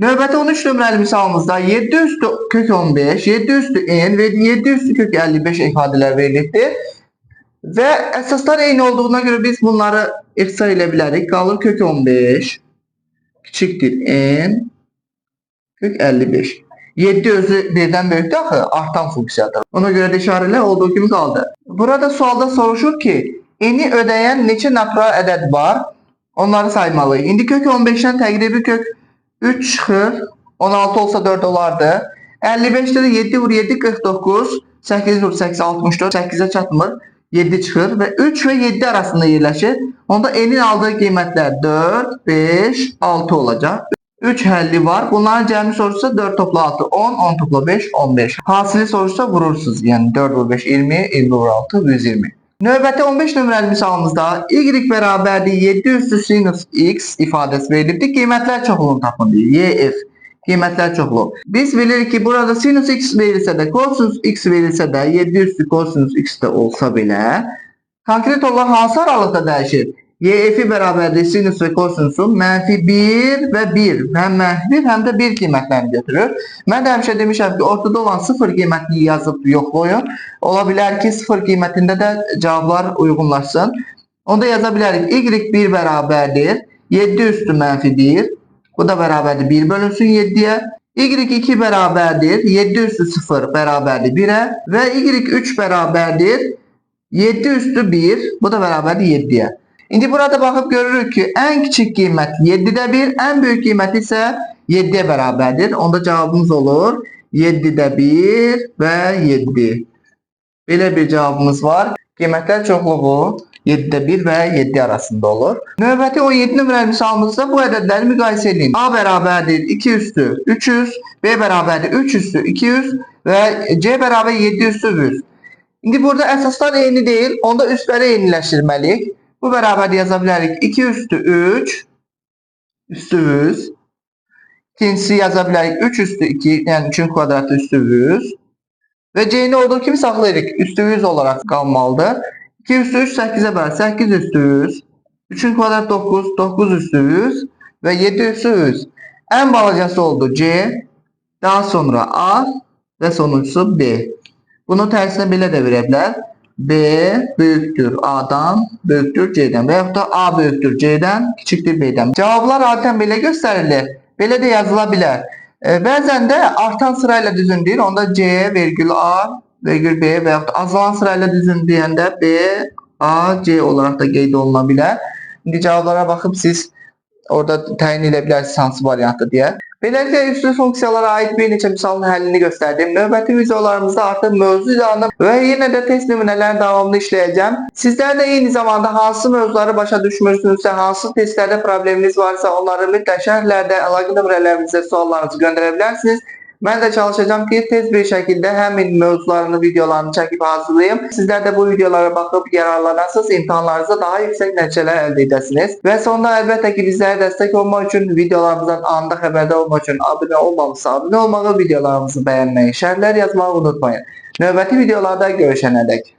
Növbəti 13 nömrəli misalımızda 7 üstü kök 15, 7 üstü n ve 7 üstü kök 55 ifadeler verilibdir. Və əsaslar eyni olduğuna görə biz bunları ixtisar elə bilərik. Qalır kök 15 kiçikdir n kök 55. 7 özü 1'dən böyükdür axı, artan funksiyadır. Ona görə də işarələ olduğu kimi qaldı. Burada sualda soruşur ki, n'i ödəyən neçə natural ədəd var? Onları saymalıyıq. İndi kök 15'dən təqribi kök 3 çıxır. 16 olsa 4 olardı. 55'də də 7 vur 7 49. 8 vur 8 64. 8'e çatmır. 7 çıxır və 3 və 7 arasında yerləşir. Onda n'in aldığı qiymətlər 4, 5, 6 olacaq. 3 həlli var. Bunların cəmi soruşsa 4 topla 6 10, 10 topla 5 15. Hasili soruşsa vurursunuz. Yəni 4 vur 5 20, 20 vur 6 120. Növbəti 15 nömrəli misalımızda y bərabərdir 7 üstü sinus x ifadəsi verilibdir. Qiymətlər çoxluğunu tapın deyir. YF qiymətlər çoxluğu. Biz bilirik ki, burada sinus x verilsə də, kosinus x verilsə də, 7 üstü kosinus x də olsa belə, konkret olaraq hansı aralıqda dəyişir? YF bərabərdir sinus və kosinusun mənfi 1 və 1. Həm mənfi 1, həm də 1 qiymətlərini götürür. Mən də həmişə demişəm ki, ortada olan 0 qiymətini yazıb yoxlayın. Ola bilər ki, 0 qiymətində də cavablar uyğunlaşsın. Onda yaza bilərik. Y1 bərabərdir 7 üstü mənfi 1. Bu da bərabərdir 1 bölünsün 7'ye. Y2 bərabərdir 7 üstü 0 bərabərdir 1'e. Və Y3 bərabərdir 7 üstü 1. Bu da bərabərdir 7'ye. İndi burada baxıb görürük ki, ən kiçik qiymət 7'də 1, ən böyük qiymət isə 7'ye bərabərdir. Onda cavabımız olur 7'də 1 və 7. Belə bir cavabımız var. Qiymətlər çoxluğu 7'də 1 və 7 arasında olur. Növbəti 17 nömrəli misalımızda bu ədədləri müqayisə edin. A bərabərdir 2 üstü 300, B bərabərdir 3 üstü 200 və C bərabər 7 üstü 100. İndi burada əsaslar eyni deyil, onda üstləri eyniləşdirməliyik. Bu bərabərdir yaza bilərik 2 üstü 3 üstü 100. İkincisi yaza bilərik 3 üstü 2, yəni 3'ün kvadratı üstü 100. Və C'ni olduğu kimi saxlayırıq. Üstü 100 olaraq qalmalıdır. 2 üstü 3 8'e böl. 8 üstü 100. 3'ün kvadratı 9. 9 üstü 100. Ve 7 üstü 100. En balacası oldu C. Daha sonra A. Ve sonuncusu B. Bunu tersine belə də verə bilər. B büyüktür A'dan, büyüktür C'den. Veyahut da A büyüktür C'den, küçüktür B'den. Cevaplar adeten belə gösterilir. Belə də yazıla bilər. Bəzən də artan sırayla düzündür. Onda C virgül A virgül B veyahut da azalan sırayla düzün deyəndə B, A, C olarak da qeyd oluna bilər. İndi cavablara baxıb siz orada təyin edə bilərsiniz hansı variantdır deyə. Beləliklə üslü funksiyalara ait bir neçə misalın həllini göstərdim. Növbəti videolarımızda artıq mövzu ilanı və yenə də test nümunələrin davamını işləyəcəm. Sizlər də eyni zamanda hansı mövzuları başa düşmürsünüzsə, hansı testlərdə probleminiz varsa onları mütləq şərhlərdə əlaqə nömrələrimizə suallarınızı göndərə bilərsiniz. Mən də çalışacağım ki, tez bir şəkildə həmin mövzularını, videolarını çəkib hazırlayayım. Sizlər də bu videolara baxıb yararlanasınız, imtahanlarınızda daha yüksək nəticələr əldə edəsiniz. Və sonunda əlbəttə ki, bizlərə dəstək olmaq üçün, videolarımızdan anında xəbərdar olmaq üçün abunə olmamışsa, abunə olmağı, videolarımızı bəyənməyi, şərhlər yazmağı unutmayın. Növbəti videolarda görüşənədək.